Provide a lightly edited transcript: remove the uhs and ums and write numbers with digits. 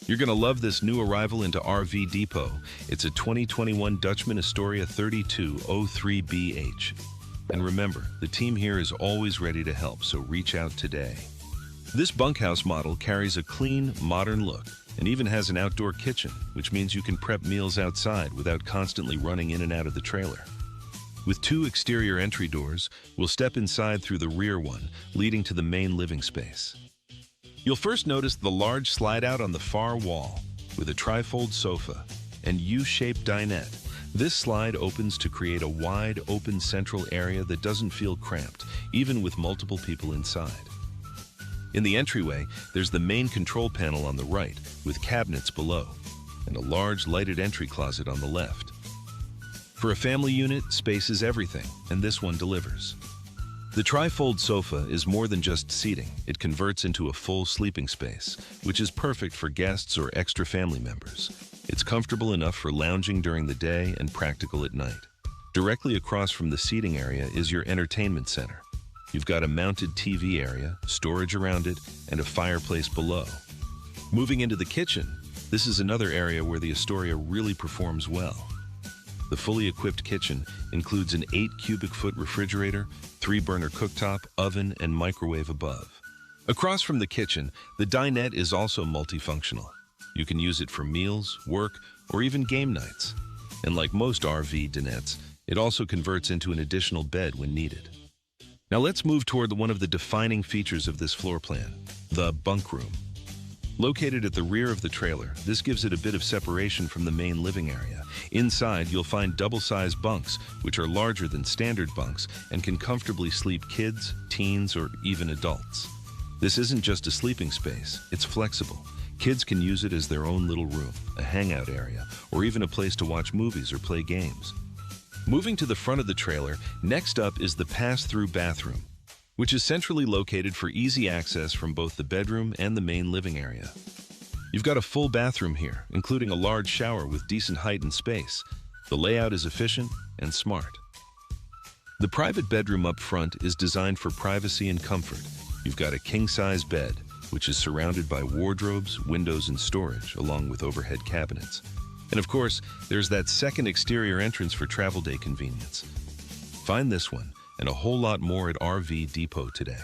You're going to love this new arrival into RV Depot. It's a 2021 Dutchmen Astoria 3203BH. And remember, the team here is always ready to help, so reach out today. This bunkhouse model carries a clean, modern look and even has an outdoor kitchen, which means you can prep meals outside without constantly running in and out of the trailer. With 2 exterior entry doors, we'll step inside through the rear one, leading to the main living space. You'll first notice the large slide-out on the far wall with a trifold sofa and U-shaped dinette. This slide opens to create a wide, open central area that doesn't feel cramped, even with multiple people inside. In the entryway, there's the main control panel on the right with cabinets below and a large lighted entry closet on the left. For a family unit, space is everything, and this one delivers. The trifold sofa is more than just seating. It converts into a full sleeping space, which is perfect for guests or extra family members. It's comfortable enough for lounging during the day and practical at night. Directly across from the seating area is your entertainment center. You've got a mounted TV area, storage around it, and a fireplace below. Moving into the kitchen, this is another area where the Astoria really performs well. The fully equipped kitchen includes an 8 cubic foot refrigerator, 3-burner cooktop, oven, and microwave above. Across from the kitchen, the dinette is also multifunctional. You can use it for meals, work, or even game nights. And like most RV dinettes, it also converts into an additional bed when needed. Now let's move toward one of the defining features of this floor plan, the bunk room. Located at the rear of the trailer, this gives it a bit of separation from the main living area. Inside, you'll find double-sized bunks, which are larger than standard bunks and can comfortably sleep kids, teens, or even adults. This isn't just a sleeping space, it's flexible. Kids can use it as their own little room, a hangout area, or even a place to watch movies or play games. Moving to the front of the trailer, next up is the pass-through bathroom, which is centrally located for easy access from both the bedroom and the main living area. You've got a full bathroom here, including a large shower with decent height and space. The layout is efficient and smart. The private bedroom up front is designed for privacy and comfort. You've got a king-size bed, which is surrounded by wardrobes, windows, and storage, along with overhead cabinets. And of course, there's that second exterior entrance for travel day convenience. Find this one and a whole lot more at RV Depot today.